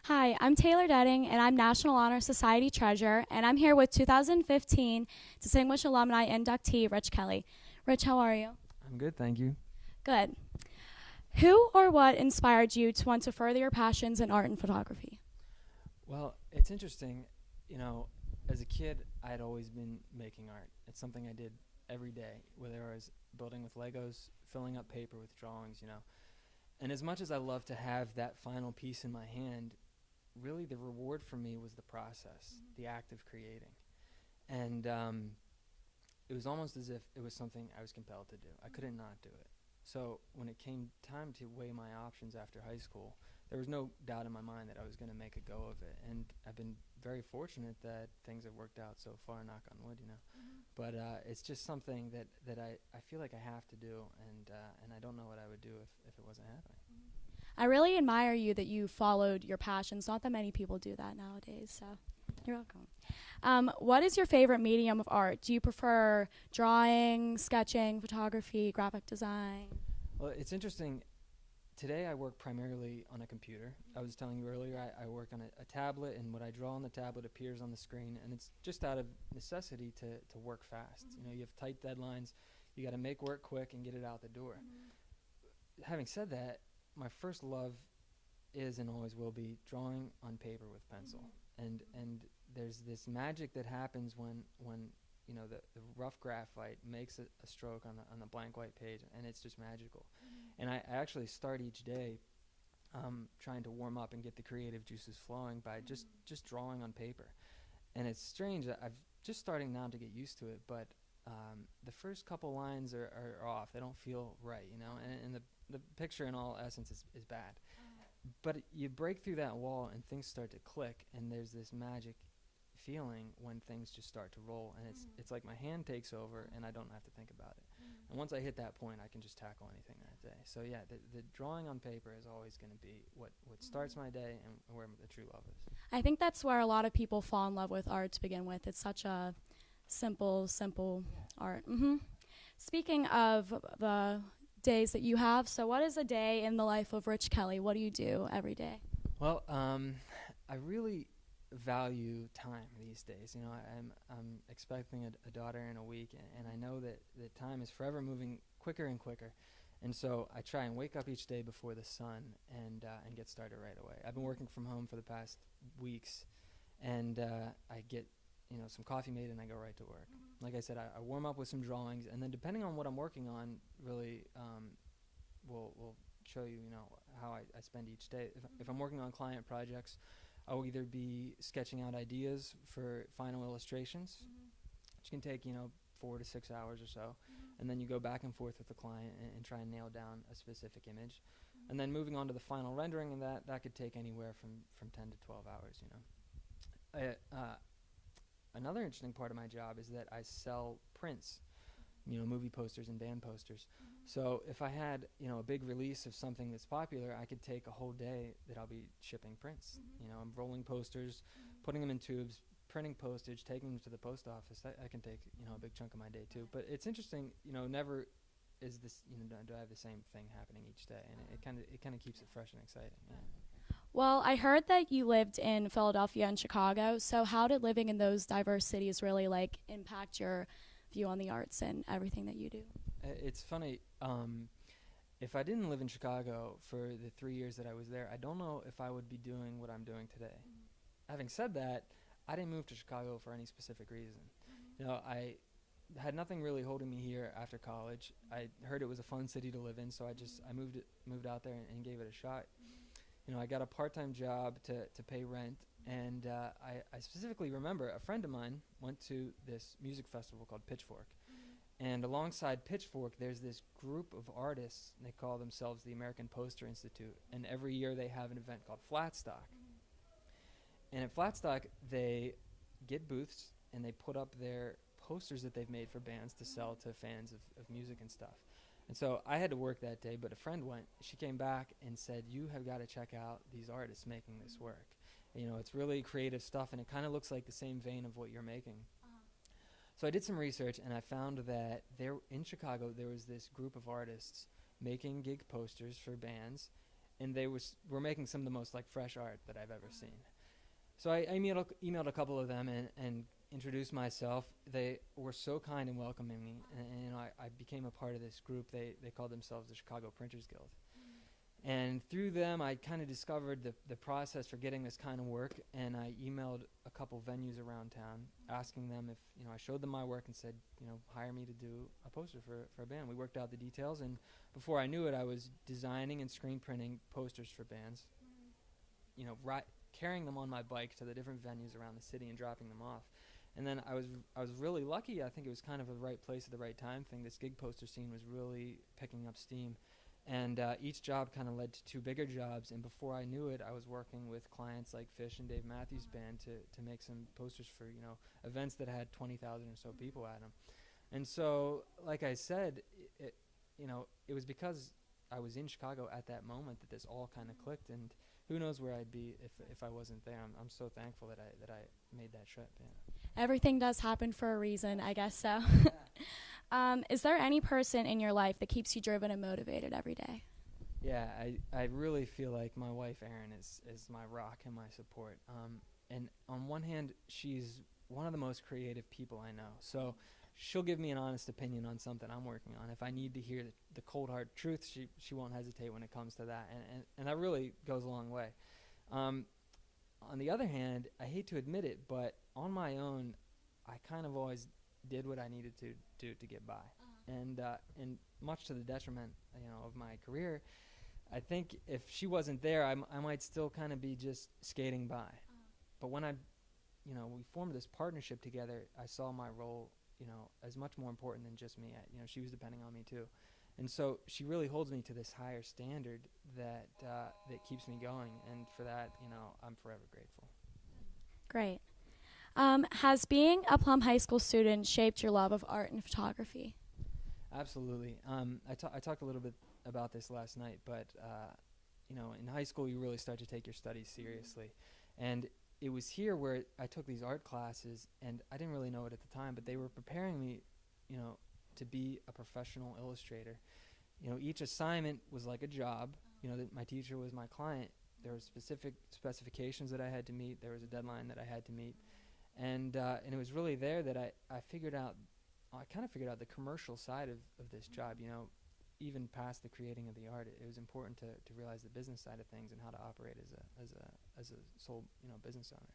Hi, I'm Taylor Detting, and I'm National Honor Society Treasurer, and I'm here with 2015 Distinguished Alumni inductee Rich Kelly. Rich, how are you? I'm good, thank you. Good. Who or what inspired you to want to further your passions in art and photography? Well, it's interesting. You know, as a kid, I had always been making art. It's something I did every day, whether I was building with Legos, filling up paper with drawings. And as much as I love to have that final piece in my hand, really the reward for me was the process, the act of creating. And it was almost as if it was something I was compelled to do. I couldn't not do it. So when it came time to weigh my options after high school, there was no doubt in my mind that I was going to make a go of it. And I've been very fortunate that things have worked out so far, knock on wood. But it's just something that I feel like I have to do, and I don't know what I would do if it wasn't happening. I really admire you that you followed your passions. Not that many people do that nowadays, so you're welcome. What is your favorite medium of art? Do you prefer drawing, sketching, photography, graphic design? Well, it's interesting. Today I work primarily on a computer. I was telling you earlier I work on a tablet, and what I draw on the tablet appears on the screen, and it's just out of necessity to work fast. You have tight deadlines. You got to make work quick and get it out the door. Having said that, my first love is and always will be drawing on paper with pencil. And there's this magic that happens when the rough graphite makes a stroke on the blank white page, and it's just magical. And I actually start each day trying to warm up and get the creative juices flowing by just drawing on paper. And it's strange. I've just starting now to get used to it, but the first couple lines are off. They don't feel right. And the picture in all essence is bad. But you break through that wall and things start to click, and there's this magic feeling when things just start to roll, and it's like my hand takes over and I don't have to think about it. And once I hit that point, I can just tackle anything that day. So yeah, the drawing on paper is always going to be what starts my day and where the true love is. I think that's where a lot of people fall in love with art to begin with. It's such a simple art. Speaking of the days that you have, so what is a day in the life of Rich Kelly? What do you do every day? Well, I really value time these days. I'm expecting a daughter in a week, and I know that time is forever moving quicker and quicker. And so I try and wake up each day before the sun and get started right away. I've been working from home for the past weeks, and I get some coffee made and I go right to work. Like I said, I warm up with some drawings, and then depending on what I'm working on, really will show you how I spend each day. If I'm working on client projects, I will either be sketching out ideas for final illustrations, which can take 4 to 6 hours or so, and then you go back and forth with the client and try and nail down a specific image, and then moving on to the final rendering, and that could take anywhere from 10 to 12 hours. Another interesting part of my job is that I sell prints, movie posters and band posters. So if I had, a big release of something that's popular, I could take a whole day that I'll be shipping prints. I'm rolling posters, putting them in tubes, printing postage, taking them to the post office. That can take, a big chunk of my day too. But it's interesting, never is this, do I have the same thing happening each day, and it kind of keeps it fresh and exciting. Yeah. Well, I heard that you lived in Philadelphia and Chicago. So how did living in those diverse cities really impact your view on the arts and everything that you do? It's funny. If I didn't live in Chicago for the 3 years that I was there, I don't know if I would be doing what I'm doing today. Having said that, I didn't move to Chicago for any specific reason. I had nothing really holding me here after college. I heard it was a fun city to live in, so I moved out there and gave it a shot. I got a part-time job to pay rent, and I specifically remember a friend of mine went to this music festival called Pitchfork. And alongside Pitchfork, there's this group of artists. They call themselves the American Poster Institute, and every year they have an event called Flatstock. And at Flatstock, they get booths, and they put up their posters that they've made for bands to sell to fans of music and stuff. And so I had to work that day, but a friend went. She came back and said, "You have got to check out these artists making this work. It's really creative stuff, and it kind of looks like the same vein of what you're making." So I did some research, and I found that in Chicago there was this group of artists making gig posters for bands, and they were making some of the most like fresh art that I've ever seen. So I emailed a couple of them and introduced myself. They were so kind and welcoming me, and you know, I became a part of this group. They called themselves the Chicago Printers Guild. And through them, I kind of discovered the process for getting this kind of work, and I emailed a couple venues around town asking them if, you know, I showed them my work and said, you know, hire me to do a poster for a band. We worked out the details, and before I knew it, I was designing and screen printing posters for bands, you know, carrying them on my bike to the different venues around the city and dropping them off. And then I was really lucky. I think it was kind of the right place at the right time thing. This gig poster scene was really picking up steam. And each job kind of led to two bigger jobs, and before I knew it, I was working with clients like Fish and Dave Matthews Band to make some posters for, you know, events that had 20,000 or so people at them. And so, like I said, you know, it was because I was in Chicago at that moment that this all kind of clicked, and who knows where I'd be if I wasn't there. I'm so thankful that I made that trip. Yeah. Everything does happen for a reason, I guess so. Is there any person in your life that keeps you driven and motivated every day? Yeah, I really feel like my wife, Erin, is my rock and my support. And on one hand, she's one of the most creative people I know. So she'll give me an honest opinion on something I'm working on. If I need to hear the cold hard truth, she won't hesitate when it comes to that. And that really goes a long way. On the other hand, I hate to admit it, but on my own, I kind of always did what I needed to do to get by. And much to the detriment, you know, of my career, I think if she wasn't there, I might still kind of be just skating by. But when we formed this partnership together, I saw my role, you know, as much more important than just me. You know, she was depending on me too. And so she really holds me to this higher standard that keeps me going. And for that, you know, I'm forever grateful. Great. Has being a Plum High School student shaped your love of art and photography? Absolutely. I talked a little bit about this last night, but you know, in high school you really start to take your studies seriously, and it was here where I took these art classes, and I didn't really know it at the time, but they were preparing me, you know, to be a professional illustrator. You know, each assignment was like a job. You know, that my teacher was my client. There were specific specifications that I had to meet. There was a deadline that I had to meet. And it was really there that I kind of figured out the commercial side of this job, you know, even past the creating of the art. It was important to realize the business side of things and how to operate as a sole, you know, business owner.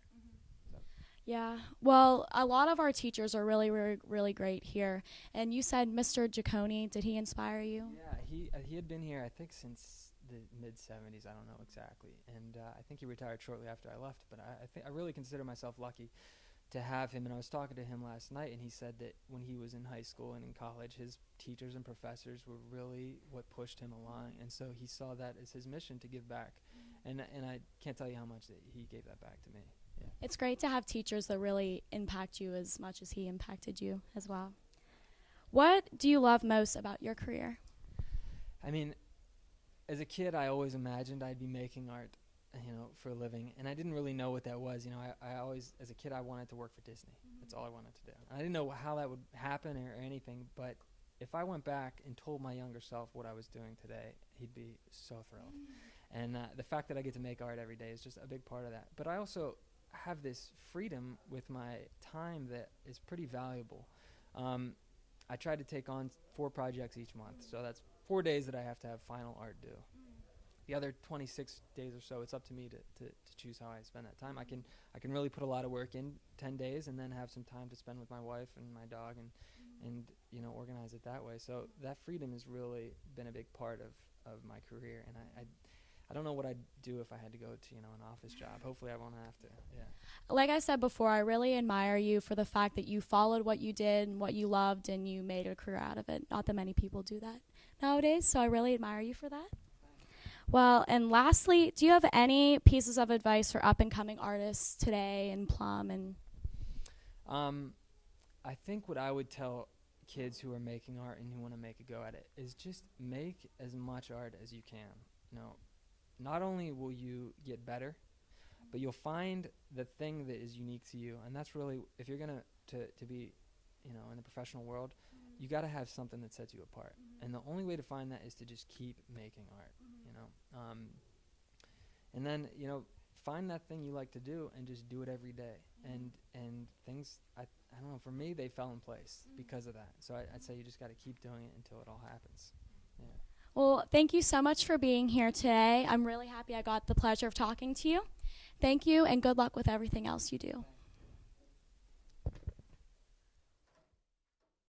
So. Yeah, well, a lot of our teachers are really, really, really great here. And you said Mr. Cecconi, did he inspire you? Yeah, he had been here, I think, since the mid-'70s. I don't know exactly. And I think he retired shortly after I left. But I really consider myself lucky to have him. And I was talking to him last night, and he said that when he was in high school and in college, his teachers and professors were really what pushed him along. And so he saw that as his mission to give back. And I can't tell you how much that he gave that back to me. Yeah. It's great to have teachers that really impact you as much as he impacted you as well. What do you love most about your career? I mean, as a kid, I always imagined I'd be making art, you know, for a living, and I didn't really know what that was. You know, I always, as a kid, I wanted to work for Disney. That's all I wanted to do. I didn't know how that would happen or anything, but if I went back and told my younger self what I was doing today, he'd be so thrilled. And the fact that I get to make art every day is just a big part of that. But I also have this freedom with my time that is pretty valuable. I try to take on 4 projects each month, so that's 4 days that I have to have final art due. The other 26 days or so, it's up to me to choose how I spend that time. I can really put a lot of work in 10 days and then have some time to spend with my wife and my dog and you know, organize it that way. So that freedom has really been a big part of my career, and I don't know what I'd do if I had to go to, you know, an office job. Hopefully I won't have to. Yeah. Like I said before, I really admire you for the fact that you followed what you did and what you loved, and you made a career out of it. Not that many people do that nowadays, so I really admire you for that. Well, and lastly, do you have any pieces of advice for up-and-coming artists today in Plum? And I think what I would tell kids who are making art and who want to make a go at it is just make as much art as you can. You know, not only will you get better, but you'll find the thing that is unique to you. And that's really, if you're going to be, you know, in the professional world, you got to have something that sets you apart. And the only way to find that is to just keep making art, you know. And then, find that thing you like to do and just do it every day. And things, I don't know, for me, they fell in place because of that. So I'd say you just got to keep doing it until it all happens. Yeah. Well, thank you so much for being here today. I'm really happy I got the pleasure of talking to you. Thank you, and good luck with everything else you do.